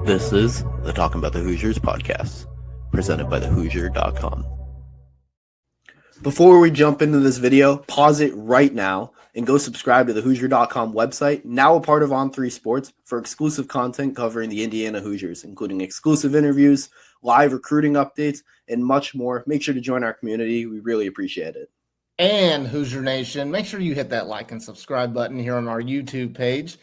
This is the Talkin Bout The Hoosiers podcast, presented by thehoosier.com. Before we jump into this video, pause it right now and go subscribe to the Hoosier.com website, now a part of On3 Sports, for exclusive content covering the Indiana Hoosiers, including exclusive interviews, live recruiting updates, and much more. Make sure to join our community. We really appreciate it. And Hoosier Nation, make sure you hit that like and subscribe button here on our YouTube page.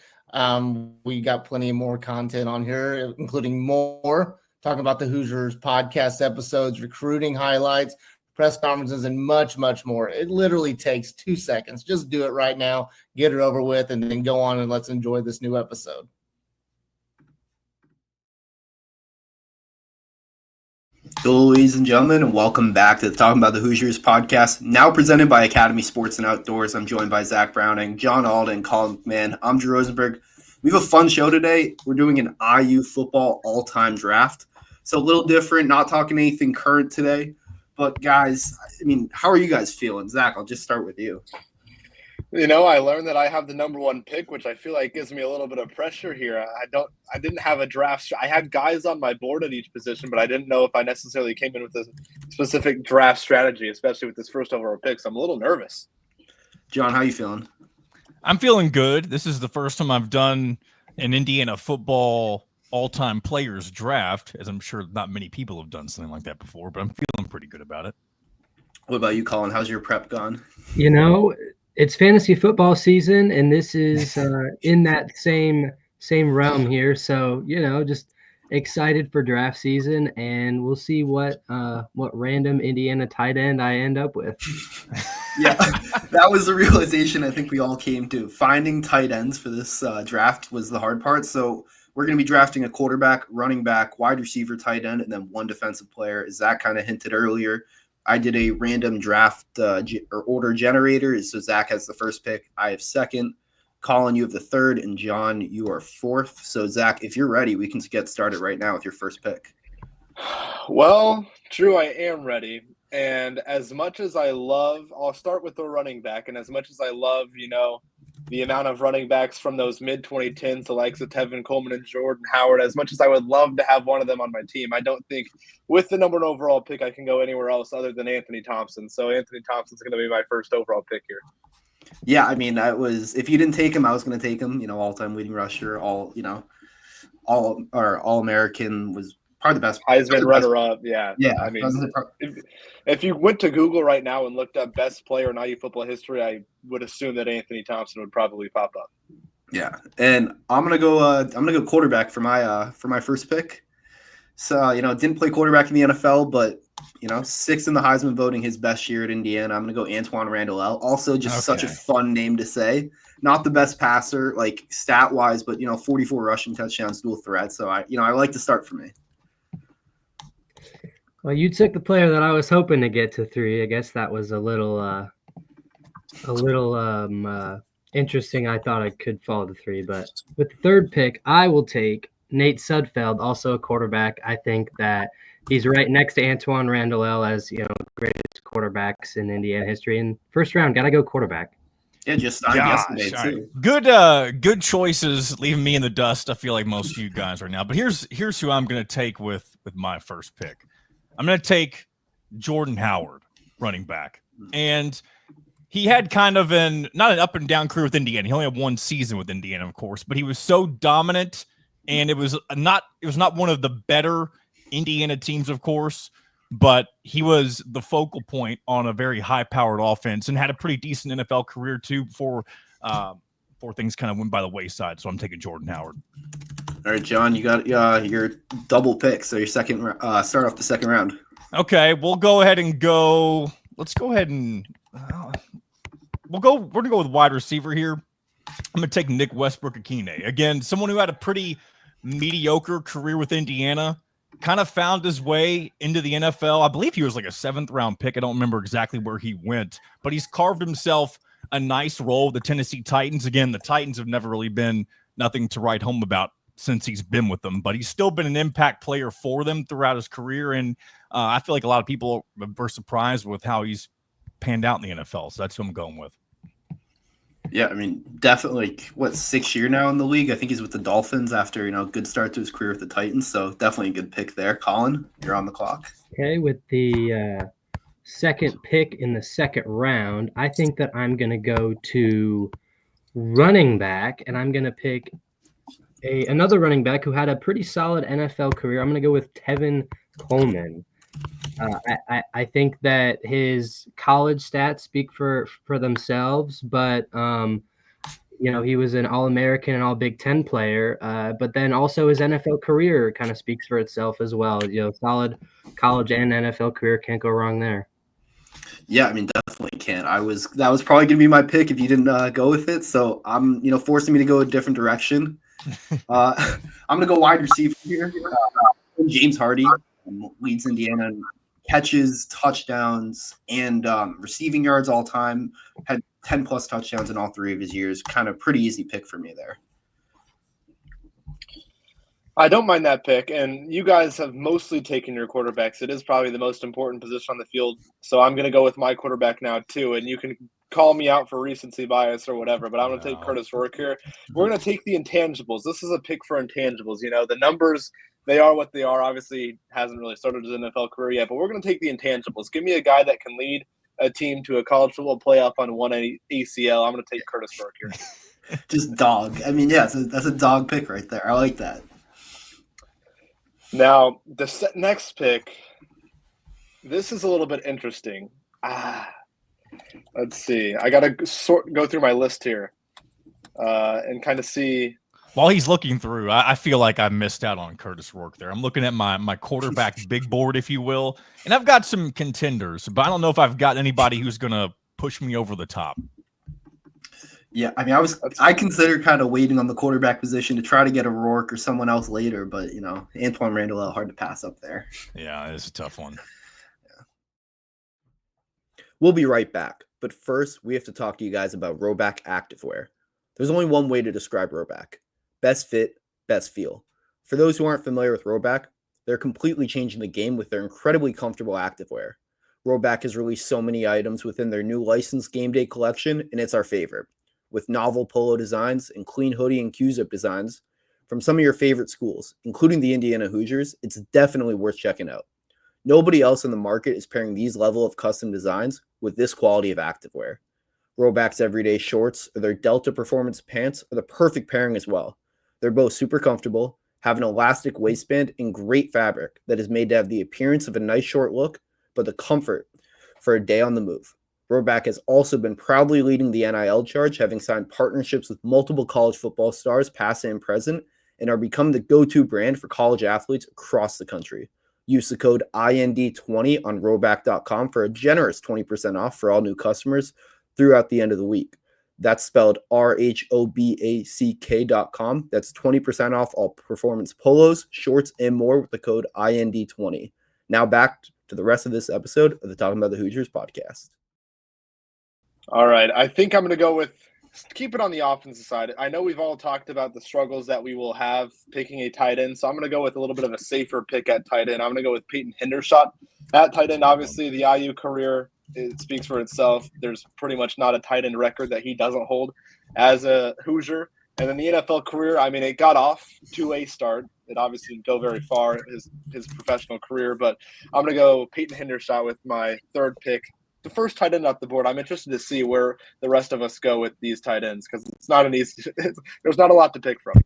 We got plenty of more content on here, including more talking about the Hoosiers podcast episodes, recruiting highlights, press conferences, and much, much more. It literally takes 2 seconds. Just do it right now, get it over with, and then go on and let's enjoy this new episode. Hello, ladies and gentlemen, and welcome back to the Talking About the Hoosiers podcast, now presented by Academy Sports and Outdoors. I'm joined by Zach Browning, John Alden, Colin McMahon. I'm Drew Rosenberg. We have a fun show today. We're doing an IU football all-time draft. So a little different, not talking anything current today. But, guys, I mean, how are you guys feeling? Zach, I'll just start with you. You know, I learned that I have the number one pick, which I feel like gives me a little bit of pressure here. I didn't have a draft. I had guys on my board at each position, but I didn't know if I necessarily came in with a specific draft strategy, especially with this first overall pick. So I'm a little nervous. John, how you feeling? I'm feeling good. This is the first time I've done an Indiana football all-time players draft, as I'm sure not many people have done something like that before, but I'm feeling pretty good about it. What about you, Colin? How's your prep gone? You know, it's fantasy football season, and this is in that same realm here. So, you know, just excited for draft season, and we'll see what random Indiana tight end I end up with. Yeah, that was the realization I think we all came to. Finding tight ends for this draft was the hard part. So we're going to be drafting a quarterback, running back, wide receiver, tight end, and then one defensive player. As Zach kind of hinted earlier, I did a random draft or order generator. So Zach has the first pick. I have second. Colin, you have the third. And John, you are fourth. So, Zach, if you're ready, we can get started right now with your first pick. Well, Drew, I am ready. And as much as I love – I'll start with the running back. And as much as I love, you know, the amount of running backs from those mid-2010s, the likes of Tevin Coleman and Jordan Howard, as much as I would love to have one of them on my team, I don't think with the number one overall pick I can go anywhere else other than Anthony Thompson. So Anthony Thompson's going to be my first overall pick here. Yeah, I mean, if you didn't take him, I was going to take him. You know, all-time leading rusher, all-American, was probably the best. Heisman runner-up, yeah. Yeah, I mean, if you went to Google right now and looked up best player in IU football history, I would assume that Anthony Thompson would probably pop up. Yeah, and I'm gonna go quarterback for my first pick. So, you know, didn't play quarterback in the NFL, but, you know, sixth in the Heisman voting, his best year at Indiana. I'm going to go Antoine Randall. Also just such a fun name to say. Not the best passer, like stat-wise, but, you know, 44 rushing touchdowns, dual threat. So, I like to start for me. Well, you took the player that I was hoping to get to 3. I guess that was a little interesting. I thought I could fall to 3. But with the third pick, I will take Nate Sudfeld, also a quarterback. I think that he's right next to Antoine Randall as, you know, greatest quarterbacks in Indiana history. And first round, gotta go quarterback. Yeah, just yesterday too. Good choices, leaving me in the dust. I feel like most of you guys right now. But here's who I'm going to take with my first pick. I'm going to take Jordan Howard, running back, and he had kind of not an up and down career with Indiana. He only had one season with Indiana, of course, but he was so dominant. And it was not one of the better Indiana teams, of course, but he was the focal point on a very high-powered offense and had a pretty decent NFL career too before things kind of went by the wayside. So I'm taking Jordan Howard. All right, John, you got your double pick. So your second start off the second round. Okay, we'll go ahead and go. Let's go ahead and we're gonna go with wide receiver here. I'm gonna take Nick Westbrook-Akine. Again, someone who had a pretty mediocre career with Indiana, kind of found his way into the NFL. I believe he was like a 7th round pick. I don't remember exactly where he went, but he's carved himself a nice role with the Tennessee Titans. Again, the Titans have never really been nothing to write home about since he's been with them, but he's still been an impact player for them throughout his career. And I feel like a lot of people were surprised with how he's panned out in the NFL. So that's who I'm going with. Yeah, I mean, definitely, like, what, 6th year now in the league? I think he's with the Dolphins after, good start to his career with the Titans. So definitely a good pick there. Colin, you're on the clock. Okay, with the second pick in the second round, I think that I'm going to go to running back, and I'm going to pick another running back who had a pretty solid NFL career. I'm going to go with Tevin Coleman. I think that his college stats speak for themselves, but he was an All-American and All Big Ten player, but then also his NFL career kind of speaks for itself as well. Solid college and NFL career, can't go wrong there. Yeah, I mean, definitely can't. That was probably gonna be my pick if you didn't go with it. So I'm, forcing me to go a different direction. I'm gonna go wide receiver here. James Hardy leads Indiana in catches, touchdowns, and receiving yards all time. Had 10 plus touchdowns in all 3 of his years. Kind of pretty easy pick for me there. I don't mind that pick, and you guys have mostly taken your quarterbacks. It is probably the most important position on the field, so I'm going to go with my quarterback now too, and you can call me out for recency bias or whatever, but I'm going to take Curtis Rourke here. We're going to take the intangibles. This is a pick for intangibles. The numbers, they are what they are. Obviously, hasn't really started his NFL career yet, but we're going to take the intangibles. Give me a guy that can lead a team to a college football playoff on one ACL. I'm going to take Curtis Rourke here. Just dog. I mean, yeah, that's a dog pick right there. I like that. Now, the next pick, this is a little bit interesting. Let's see. I got to go through my list here and kind of see. While he's looking through, I feel like I missed out on Curtis Rourke there. I'm looking at my quarterback big board, if you will, and I've got some contenders, but I don't know if I've got anybody who's going to push me over the top. Yeah, I mean, I considered kind of waiting on the quarterback position to try to get a Rourke or someone else later, but Antoine Randall, hard to pass up there. Yeah, it's a tough one. Yeah. We'll be right back, but first we have to talk to you guys about Rhoback Activewear. There's only one way to describe Rhoback: best fit, best feel. For those who aren't familiar with Rhoback, they're completely changing the game with their incredibly comfortable activewear. Rhoback has released so many items within their new licensed game day collection, and it's our favorite. With novel polo designs and clean hoodie and Q-zip designs from some of your favorite schools, including the Indiana Hoosiers, it's definitely worth checking out. Nobody else in the market is pairing these level of custom designs with this quality of activewear. Rhoback's everyday shorts or their Delta Performance pants are the perfect pairing as well. They're both super comfortable, have an elastic waistband, and great fabric that is made to have the appearance of a nice short look, but the comfort for a day on the move. Rhoback has also been proudly leading the NIL charge, having signed partnerships with multiple college football stars, past and present, and are becoming the go-to brand for college athletes across the country. Use the code IND20 on Rhoback.com for a generous 20% off for all new customers throughout the end of the week. That's spelled RHOBACK.com. That's 20% off all performance polos, shorts, and more with the code IND20. Now back to the rest of this episode of the Talkin Bout The Hoosiers podcast. All right. I think I'm going to go with keep it on the offensive side. I know we've all talked about the struggles that we will have picking a tight end, so I'm going to go with a little bit of a safer pick at tight end. I'm going to go with Peyton Hendershot at tight end. Obviously, the IU career, it speaks for itself. There's pretty much not a tight end record that he doesn't hold as a Hoosier. And then the NFL career, I mean, it got off to a start. It obviously didn't go very far, his professional career, but I'm going to go Peyton Hendershot with my third pick. The first tight end off the board. I'm interested to see where the rest of us go with these tight ends because it's not an easy. There's not a lot to pick from.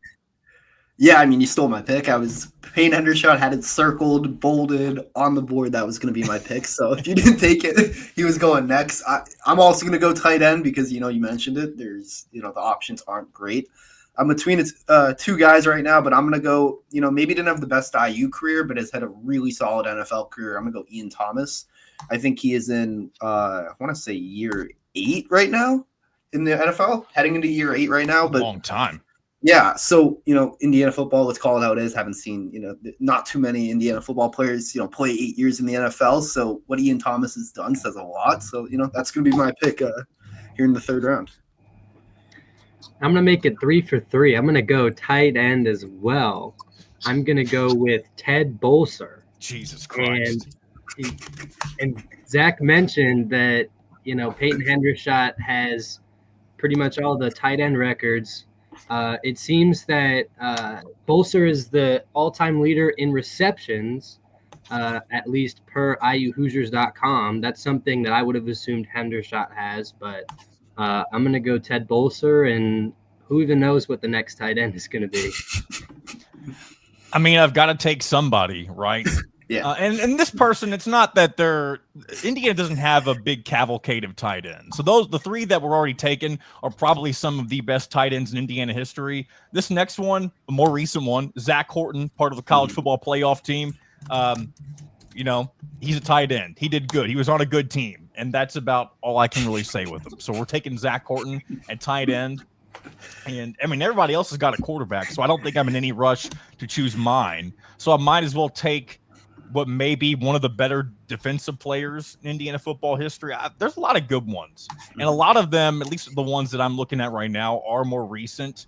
Yeah, I mean, you stole my pick. Peyton Hendershot had it circled, bolded on the board. That was going to be my pick. So if you didn't take it, he was going next. I'm also going to go tight end because you mentioned it. There's the options aren't great. I'm between two guys right now, but I'm going to go. Maybe didn't have the best IU career, but has had a really solid NFL career. I'm going to go Ian Thomas. I think he is in, I want to say year 8 right now in the NFL, heading into year 8 right now. But long time. Yeah. So, Indiana football, let's call it how it is. Haven't seen, not too many Indiana football players, play 8 years in the NFL. So what Ian Thomas has done says a lot. So, that's going to be my pick here in the third round. I'm going to make it 3 for 3. I'm going to go tight end as well. I'm going to go with Ted Bolser. Jesus Christ. And Zach mentioned that, Peyton Hendershot has pretty much all the tight end records. It seems that Bolser is the all-time leader in receptions, at least per IUHoosiers.com. That's something that I would have assumed Hendershot has, but I'm going to go Ted Bolser, and who even knows what the next tight end is going to be. I mean, I've got to take somebody, right? Yeah. And this person, it's not that Indiana doesn't have a big cavalcade of tight ends. So the three that were already taken are probably some of the best tight ends in Indiana history. This next one, a more recent one, Zach Horton, part of the college football playoff team. He's a tight end. He did good. He was on a good team. And that's about all I can really say with him. So we're taking Zach Horton at tight end. And I mean, everybody else has got a quarterback. So I don't think I'm in any rush to choose mine. So I might as well take what may be one of the better defensive players in Indiana football history. There's a lot of good ones. And a lot of them, at least the ones that I'm looking at right now, are more recent.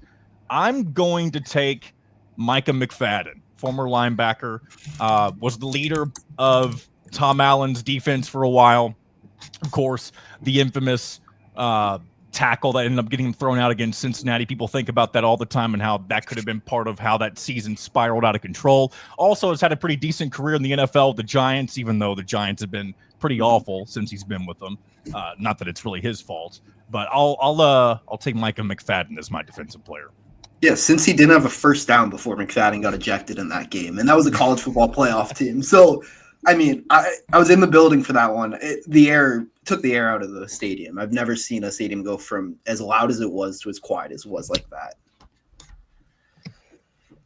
I'm going to take Micah McFadden, former linebacker, was the leader of Tom Allen's defense for a while. Of course, the infamous tackle that ended up getting thrown out against Cincinnati. People think about that all the time and how that could have been part of how that season spiraled out of control. Also has had a pretty decent career in the NFL with the Giants, even though the Giants have been pretty awful since he's been with them. Not that it's really his fault, but I'll take Micah McFadden as my defensive player. Yeah, since he didn't have a first down before McFadden got ejected in that game, and that was a college football playoff team. So, I mean, I was in the building for that one. The air took the air out of the stadium. I've never seen a stadium go from as loud as it was to as quiet as it was like that.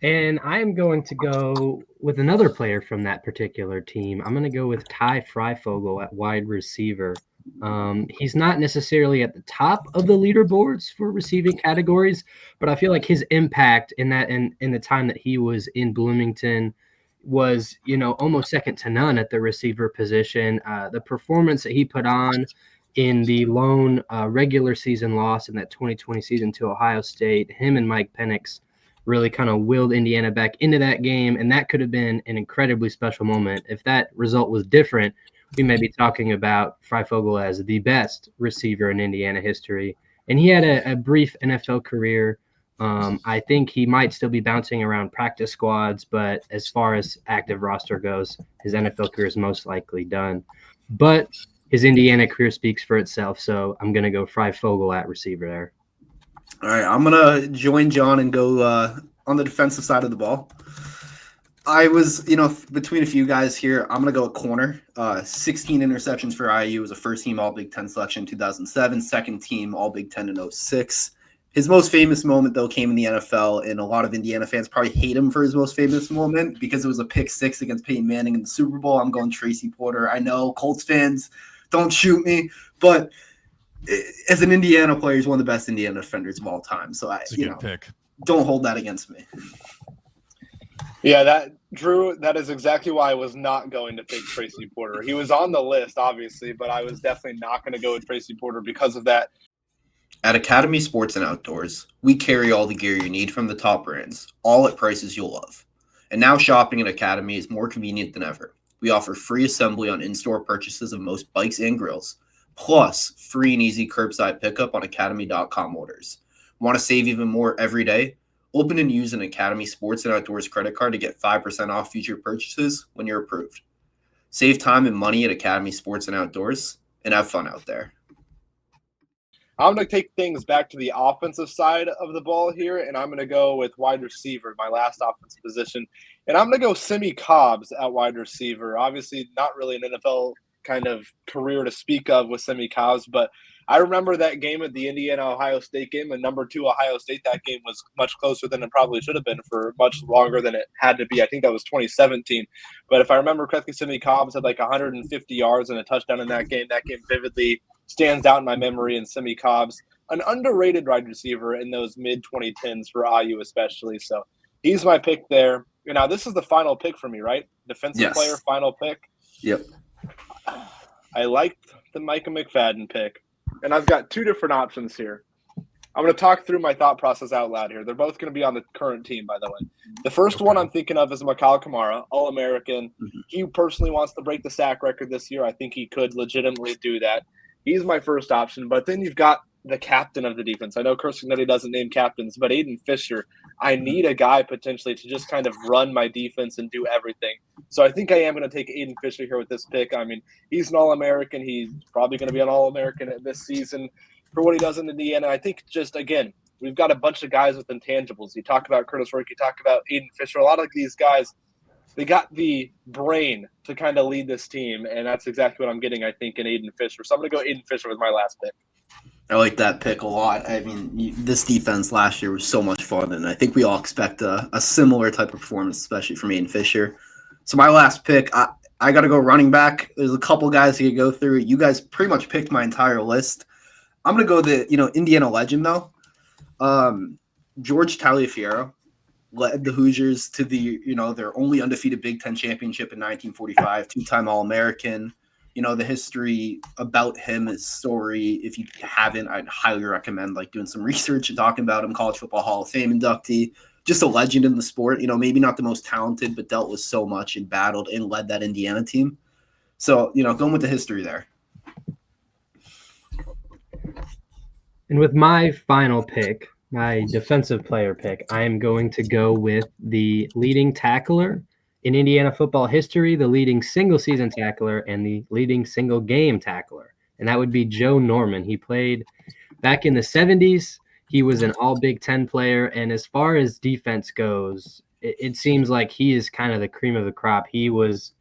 And I'm going to go with another player from that particular team. I'm going to go with Ty Freifogel at wide receiver. He's not necessarily at the top of the leaderboards for receiving categories, but I feel like his impact in the time that he was in Bloomington was, almost second to none at the receiver position. The performance that he put on in the lone regular season loss in that 2020 season to Ohio State, him and Mike Penix really kind of willed Indiana back into that game, and that could have been an incredibly special moment. If that result was different, we may be talking about Freifogel as the best receiver in Indiana history. And he had a brief NFL career. I think he might still be bouncing around practice squads, but as far as active roster goes, his NFL career is most likely done. But his Indiana career speaks for itself, so I'm going to go Freifogel at receiver there. All right, I'm going to join John and go on the defensive side of the ball. I was, between a few guys here. I'm going to go at corner. 16 interceptions for IU. Was a first-team All-Big Ten selection in 2007, second-team All-Big Ten in 2006. His most famous moment, though, came in the NFL, and a lot of Indiana fans probably hate him for his most famous moment because it was a pick six against Peyton Manning in the Super Bowl. I'm going Tracy Porter. I know Colts fans, don't shoot me, but as an Indiana player, he's one of the best Indiana defenders of all time. So It's a good pick. Don't hold that against me. Yeah, Drew, that is exactly why I was not going to pick Tracy Porter. He was on the list, obviously, but I was definitely not going to go with Tracy Porter because of that. At Academy Sports and Outdoors, we carry all the gear you need from the top brands, all at prices you'll love. And now shopping at Academy is more convenient than ever. We offer free assembly on in-store purchases of most bikes and grills, plus free and easy curbside pickup on academy.com orders. Want to save even more every day? Open and use an Academy Sports and Outdoors credit card to get 5% off future purchases when you're approved. Save time and money at Academy Sports and Outdoors, and have fun out there. I'm going to take things back to the offensive side of the ball here, and I'm going to go with wide receiver, my last offensive position. And I'm going to go Simi Cobbs at wide receiver. Obviously, not really an NFL kind of career to speak of with Simi Cobbs, but I remember that game at the Indiana-Ohio State game, and number 2 Ohio State. That game was much closer than it probably should have been for much longer than it had to be. I think that was 2017. But if I remember correctly, Simi Cobbs had like 150 yards and a touchdown in that game. That game vividly stands out in my memory, and Simi Cobbs, an underrated wide receiver in those mid-2010s for IU especially. So he's my pick there. Now, this is the final pick for me, right? Defensive player, final pick. Yep. I liked the Micah McFadden pick. And I've got 2 different options here. I'm going to talk through my thought process out loud here. They're both going to be on the current team, by the way. The first one I'm thinking of is Mikal Kamara, All-American. Mm-hmm. He personally wants to break the sack record this year. I think he could legitimately do that. He's my first option. But then you've got the captain of the defense. I know Chris Signetti doesn't name captains, but Aiden Fisher, I need a guy potentially to just kind of run my defense and do everything. So I think I am going to take Aiden Fisher here with this pick. I mean, he's an All-American. He's probably going to be an All-American this season for what he does in Indiana. I think just, again, we've got a bunch of guys with intangibles. You talk about Curtis Rourke, you talk about Aiden Fisher. A lot of these guys, they got the brain to kind of lead this team, and that's exactly what I'm getting, I think, in Aiden Fisher. So I'm going to go Aiden Fisher with my last pick. I like that pick a lot. I mean, this defense last year was so much fun, and I think we all expect a similar type of performance, especially from Aiden Fisher. So my last pick, I got to go running back. There's a couple guys you could go through. You guys pretty much picked my entire list. I'm going to go the Indiana legend, though. George Taliafiero led the Hoosiers to their only undefeated Big Ten championship in 1945, two-time All-American. The history about him, his story, if you haven't, I'd highly recommend doing some research and talking about him. College Football Hall of Fame inductee, just a legend in the sport. Maybe not the most talented, but dealt with so much and battled and led that Indiana team. So, going with the history there. And with my final pick, my defensive player pick, I am going to go with the leading tackler in Indiana football history, the leading single-season tackler, and the leading single-game tackler. And that would be Joe Norman. He played back in the 70s. He was an all-Big Ten player. And as far as defense goes, it seems like he is kind of the cream of the crop. He was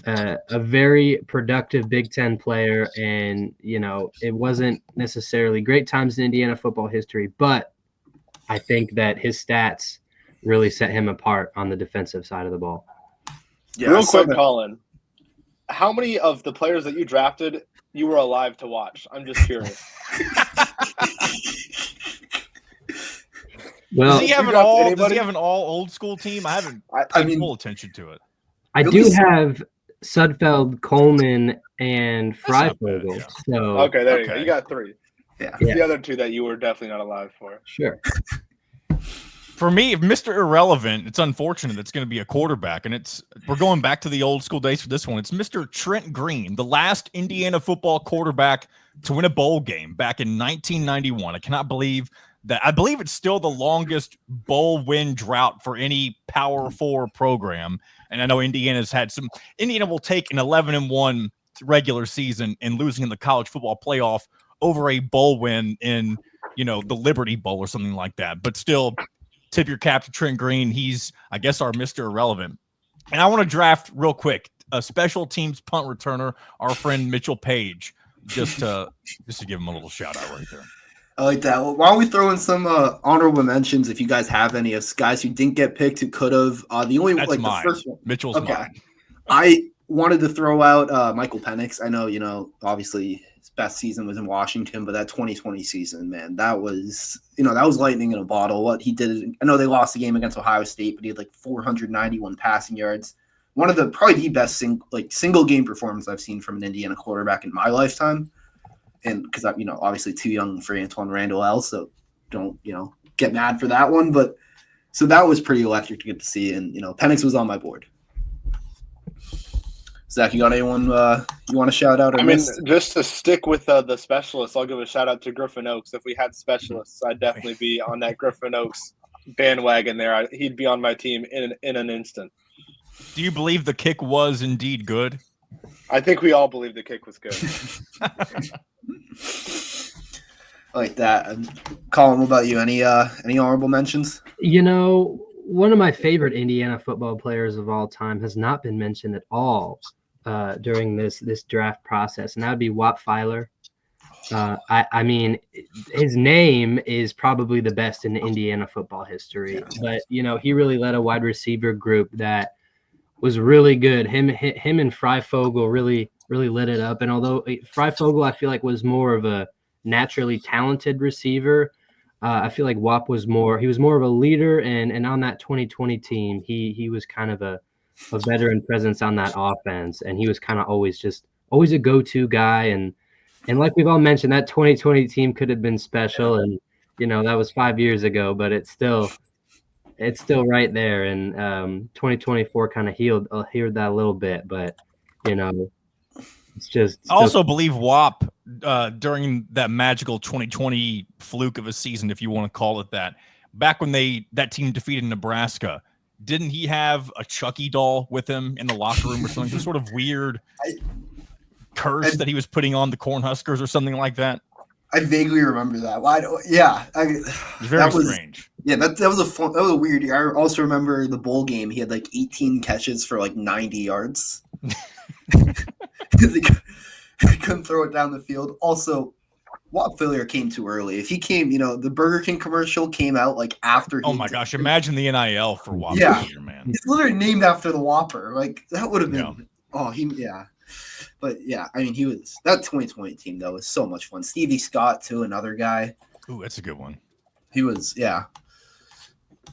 a very productive Big Ten player. And, it wasn't necessarily great times in Indiana football history, but I think that his stats really set him apart on the defensive side of the ball. Yeah, Real quick, Colin, how many of the players that you drafted you were alive to watch? I'm just curious. Well, does he have an all old school team? I haven't paid full attention to it. I do have Sudfeld, Coleman, and Freifogel. Yeah. So Okay, there you go. You got three. Yeah. The other two that you were definitely not alive for. Sure. For me, if Mr. Irrelevant, it's unfortunate it's going to be a quarterback, and we're going back to the old school days for this one. It's Mr. Trent Green, the last Indiana football quarterback to win a bowl game back in 1991. I cannot believe that. I believe it's still the longest bowl win drought for any Power 4 program, and I know Indiana's had some. Indiana will take an 11-1 regular season and losing in the college football playoff over a bowl win in the Liberty Bowl or something like that, but still. Tip your cap to Trent Green. He's, I guess, our Mr. Irrelevant. And I want to draft real quick a special teams punt returner, our friend Mitchell Page, just to give him a little shout out right there. I like that. Well, why don't we throw in some honorable mentions if you guys have any of guys who didn't get picked who could have. That's mine. The first one. Mitchell's Okay. mine. I wanted to throw out Michael Penix. I know, obviously his best season was in Washington, but that 2020 season, man, that was lightning in a bottle. What he did, I know they lost the game against Ohio State, but he had 491 passing yards. One of probably the best single game performance I've seen from an Indiana quarterback in my lifetime. And because I'm, obviously too young for Antoine Randall, so don't, get mad for that one. But so that was pretty electric to get to see. And, Penix was on my board. Zach, you got anyone you want to shout out? Just to stick with the specialists, I'll give a shout out to Griffin Oaks. If we had specialists, I'd definitely be on that Griffin Oaks bandwagon there. He'd be on my team in an instant. Do you believe the kick was indeed good? I think we all believe the kick was good. I like that. Colin, what about you? Any honorable mentions? One of my favorite Indiana football players of all time has not been mentioned at all during this draft process, and that would be Whop Filer. I mean, his name is probably the best in Indiana football history, but he really led a wide receiver group that was really good. Him and Freifogel really lit it up. And although Freifogel, I feel like, was more of a naturally talented receiver, I feel like Whop was more of a leader, and on that 2020 team, he was kind of a veteran presence on that offense, and he was kind of always a go-to guy. And like we've all mentioned, that 2020 team could have been special, and that was 5 years ago, but it's still right there. And 2024 kind of healed that a little bit, but It's just I also believe WAP during that magical 2020 fluke of a season, if you want to call it that, back when that team defeated Nebraska, didn't he have a Chucky doll with him in the locker room or something? Some sort of weird curse that he was putting on the Cornhuskers or something like that. I vaguely remember that. It's very strange. Yeah, that was a weird year. I also remember the bowl game. He had like 18 catches for like 90 yards because he couldn't throw it down the field. Also, Wap Filier came too early. If he came, the Burger King commercial came out like after. Oh my gosh! Imagine the NIL for Wap Yeah. Filier, man. It's literally named after the Whopper. Like that would have been. Yeah. Oh, But yeah, I mean, that 2020 team though was so much fun. Stevie Scott too, another guy. Ooh, that's a good one. He was, yeah.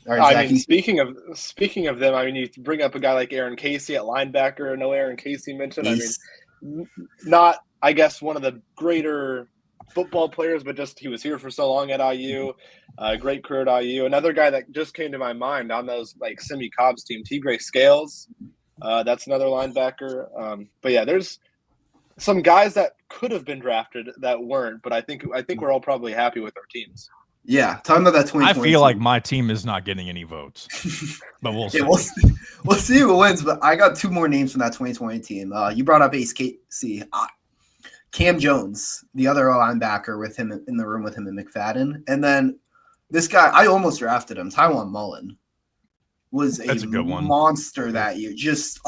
All right, I mean, speaking of them, I mean, you bring up a guy like Aaron Casey at linebacker. No Aaron Casey mentioned. I mean, not, I guess, one of the greater football players, but just he was here for so long at IU. Great career at IU. Another guy that just came to my mind on those like Simi Cobb's team, Tigray Scales. That's another linebacker. But yeah, there's some guys that could have been drafted that weren't, but I think we're all probably happy with our teams. Yeah, talking about that 2020. I feel like my team is not getting any votes, but we'll see. Yeah, we'll see who wins. But I got two more names from that 2020 team. You brought up Ace Casey, Cam Jones, the other linebacker with him in the room with him and McFadden, and then this guy I almost drafted him, Tywon Mullen. Was a good one. Monster that year. Just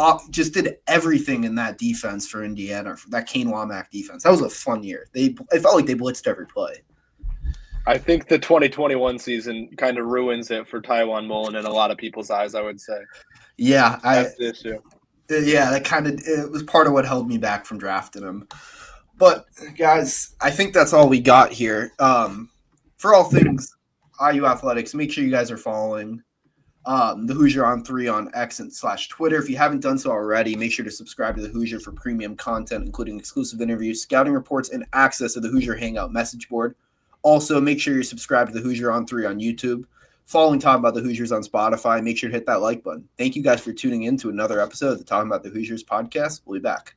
did everything in that defense for Indiana, for that Kane Womack defense. That was a fun year. It felt like they blitzed every play. I think the 2021 season kind of ruins it for Tywon Mullen in a lot of people's eyes, I would say. Yeah, that's the issue. Yeah, it was part of what held me back from drafting him. But guys, I think that's all we got here. For all things IU athletics, make sure you guys are following the Hoosier on 3 on X and /Twitter. If you haven't done so already, make sure to subscribe to the Hoosier for premium content, including exclusive interviews, scouting reports, and access to the Hoosier Hangout message board. Also, make sure you're subscribed to the Hoosier on 3 on YouTube. Following Talking About the Hoosiers on Spotify. Make sure to hit that like button. Thank you guys for tuning in to another episode of the Talking About the Hoosiers podcast. We'll be back.